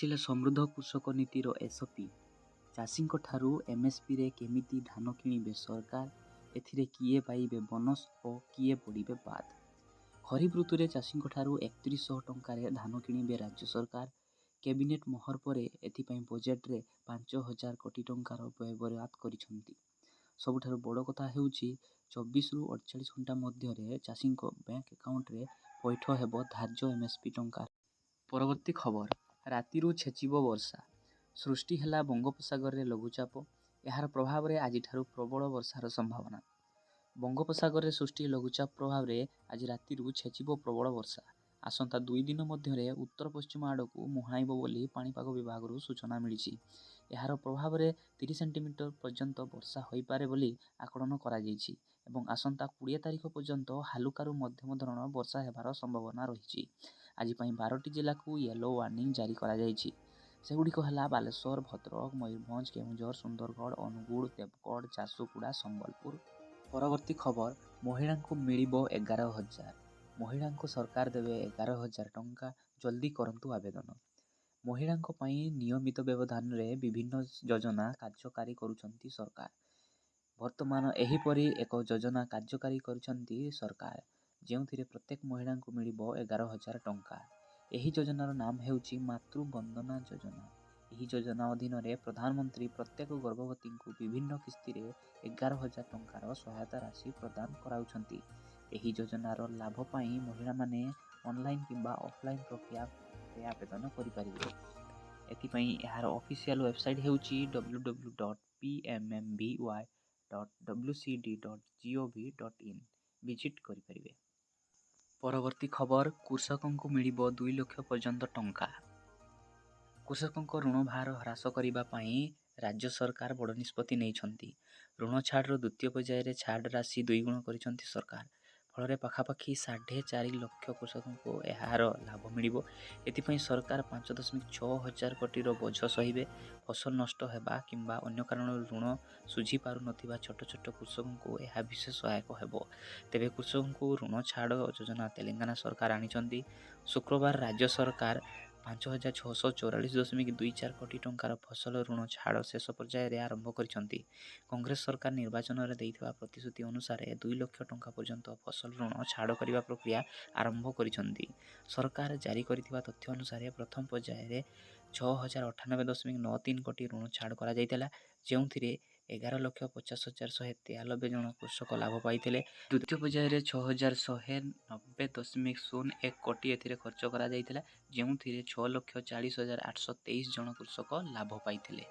ଆସିଲା ସମୃଦ୍ଧ କୃଷକ ନୀତିର ଏସ୍ଓପି। ଚାଷୀଙ୍କ ଠାରୁ ଏମ୍ଏସ୍ପିରେ କେମିତି ଧାନ କିଣିବେ ସରକାର, ଏଥିରେ କିଏ ପାଇବେ ବୋନସ୍ ଓ କିଏ ପଡ଼ିବେ ବାଦ୍। ଖରିଫ ଋତୁରେ ଚାଷୀଙ୍କ ଠାରୁ 3100 ଟଙ୍କାରେ ଧାନ କିଣିବେ ରାଜ୍ୟ ସରକାର। କ୍ୟାବିନେଟ୍ ମୋହର ପରେ ଏଥିପାଇଁ ବଜେଟ୍ରେ 5000 କୋଟି ଟଙ୍କାର ବ୍ୟୟବରାଦ କରିଛନ୍ତି। ସବୁଠାରୁ ବଡ଼ କଥା ହେଉଛି 24ରୁ 48 ଘଣ୍ଟା ମଧ୍ୟରେ ଚାଷୀଙ୍କ ବ୍ୟାଙ୍କ ଆକାଉଣ୍ଟରେ ପୈଠ ହେବ ଧାର୍ଯ୍ୟ ଏମ୍ଏସ୍ପି ଟଙ୍କା। ପରବର୍ତ୍ତୀ ଖବର, ରାତିରୁ ଛେଚିବ ବର୍ଷା। ସୃଷ୍ଟି ହେଲା ବଙ୍ଗୋପସାଗରରେ ଲଘୁଚାପ। ଏହାର ପ୍ରଭାବରେ ଆଜିଠାରୁ ପ୍ରବଳ ବର୍ଷାର ସମ୍ଭାବନା। ବଙ୍ଗୋପସାଗରରେ ସୃଷ୍ଟି ଲଘୁଚାପ ପ୍ରଭାବରେ ଆଜି ରାତିରୁ ଛେଚିବ ପ୍ରବଳ ବର୍ଷା। ଆସନ୍ତା 2 ଦିନ ମଧ୍ୟରେ ଉତ୍ତର ପଶ୍ଚିମ ଆଡ଼କୁ ମୁହାଁଇବ ବୋଲି ପାଣିପାଗ ବିଭାଗରୁ ସୂଚନା ମିଳିଛି। ଏହାର ପ୍ରଭାବରେ 30 ସେଣ୍ଟିମିଟର ପର୍ଯ୍ୟନ୍ତ ବର୍ଷା ହୋଇପାରେ ବୋଲି ଆକଳନ କରାଯାଇଛି ଏବଂ ଆସନ୍ତା 20 ତାରିଖ ପର୍ଯ୍ୟନ୍ତ ହାଲୁକାରୁ ମଧ୍ୟମ ଧରଣର ବର୍ଷା ହେବାର ସମ୍ଭାବନା ରହିଛି। ଆଜି ପାଇଁ 12ଟି ଜିଲ୍ଲାକୁ ୟେଲୋ ୱାର୍ଣ୍ଣିଂ ଜାରି କରାଯାଇଛି। ସେଗୁଡ଼ିକ ହେଲା ବାଲେଶ୍ୱର, ଭଦ୍ରକ, ମୟୂରଭଞ୍ଜ, କେଉଁଝର, ସୁନ୍ଦରଗଡ଼, ଅନୁଗୁଳ, ଦେବଗଡ଼, ଝାରସୁଗୁଡ଼ା, ସମ୍ବଲପୁର। ପରବର୍ତ୍ତୀ ଖବର, ମହିଳାଙ୍କୁ ମିଳିବ 11,000। ମହିଳାଙ୍କୁ ସରକାର ଦେବେ 11,000 ଟଙ୍କା। ଜଲ୍ଦି କରନ୍ତୁ ଆବେଦନ। ମହିଳାଙ୍କ ପାଇଁ ନିୟମିତ ବ୍ୟବଧାନରେ ବିଭିନ୍ନ ଯୋଜନା କାର୍ଯ୍ୟକାରୀ କରୁଛନ୍ତି ସରକାର। ବର୍ତ୍ତମାନ ଏହିପରି ଏକ ଯୋଜନା କାର୍ଯ୍ୟକାରୀ କରିଛନ୍ତି ସରକାର, ଯେଉଁଥିରେ ପ୍ରତ୍ୟେକ ମହିଳାଙ୍କୁ ମିଳିବ 11,000 ଟଙ୍କା। ଏହି ଯୋଜନାର ନାମ ହେଉଛି ମାତୃବନ୍ଦନା ଯୋଜନା। ଏହି ଯୋଜନା ଅଧୀନରେ ପ୍ରଧାନମନ୍ତ୍ରୀ ପ୍ରତ୍ୟେକ ଗର୍ଭବତୀଙ୍କୁ ବିଭିନ୍ନ କିସ୍ତିରେ 11,000 ଟଙ୍କାର ସହାୟତା ରାଶି ପ୍ରଦାନ କରାଉଛନ୍ତି। ଏହି ଯୋଜନାର ଲାଭ ପାଇଁ ମହିଳାମାନେ ଅନଲାଇନ୍ କିମ୍ବା ଅଫଲାଇନ୍ ପ୍ରକ୍ରିୟାରେ ଆବେଦନ କରିପାରିବେ। ଏଥିପାଇଁ ଏହାର ଅଫିସିଆଲ ୱେବସାଇଟ୍ ହେଉଛି www.pmmby.wcd.gov.in ଭିଜିଟ୍ କରିପାରିବେ। ପରବର୍ତ୍ତୀ ଖବର, କୃଷକଙ୍କୁ ମିଳିବ 2 ଲକ୍ଷ ପର୍ଯ୍ୟନ୍ତ ଟଙ୍କା। କୃଷକଙ୍କ ଋଣ ଭାର ହ୍ରାସ କରିବା ପାଇଁ ରାଜ୍ୟ ସରକାର ବଡ଼ ନିଷ୍ପତ୍ତି ନେଇଛନ୍ତି। ଋଣ ଛାଡ଼ର ଦ୍ୱିତୀୟ ପର୍ଯ୍ୟାୟରେ ଛାଡ଼ ରାଶି 2 ଗୁଣ କରିଛନ୍ତି ସରକାର। ଫଳରେ ପାଖାପାଖି 4.5 ଲକ୍ଷ କୃଷକଙ୍କୁ ଏହାର ଲାଭ ମିଳିବ। ଏଥିପାଇଁ ସରକାର 5.6 ହଜାର କୋଟିର ବୋଝ ସହିବେ। ଫସଲ ନଷ୍ଟ ହେବା କିମ୍ବା ଅନ୍ୟ କାରଣରୁ ଋଣ ଶୁଝି ପାରୁନଥିବା ଛୋଟ ଛୋଟ କୃଷକଙ୍କୁ ଏହା ବିଶେଷ ସହାୟକ ହେବ। ତେବେ କୃଷକଙ୍କୁ ଋଣ ଛାଡ଼ ଯୋଜନା ତେଲେଙ୍ଗାନା ସରକାର ଆଣିଛନ୍ତି। ଶୁକ୍ରବାର ରାଜ୍ୟ ସରକାର 5,644.24 କୋଟି ଟଙ୍କାର ଫସଲ ଋଣ ଛାଡ଼ ଶେଷ ପର୍ଯ୍ୟାୟରେ ଆରମ୍ଭ କରିଛନ୍ତି। କଂଗ୍ରେସ ସରକାର ନିର୍ବାଚନରେ ଦେଇଥିବା ପ୍ରତିଶ୍ରୁତି ଅନୁସାରେ 2 ଲକ୍ଷ ଟଙ୍କା ପର୍ଯ୍ୟନ୍ତ ଫସଲ ଋଣ ଛାଡ଼ କରିବା ପ୍ରକ୍ରିୟା ଆରମ୍ଭ କରିଛନ୍ତି। ସରକାର ଜାରି କରିଥିବା ତଥ୍ୟ ଅନୁସାରେ ପ୍ରଥମ ପର୍ଯ୍ୟାୟରେ 6,098.93 କୋଟି ଋଣ ଛାଡ଼ କରାଯାଇଥିଲା, ଯେଉଁଥିରେ 11,50,193 ଜଣ କୃଷକ ଲାଭ ପାଇଥିଲେ। ଦ୍ୱିତୀୟ ପର୍ଯ୍ୟାୟରେ 6,190.01 କୋଟି ଏଥିରେ ଖର୍ଚ୍ଚ କରାଯାଇଥିଲା, ଯେଉଁଥିରେ 6,40,823 ଜଣ କୃଷକ ଲାଭ ପାଇଥିଲେ।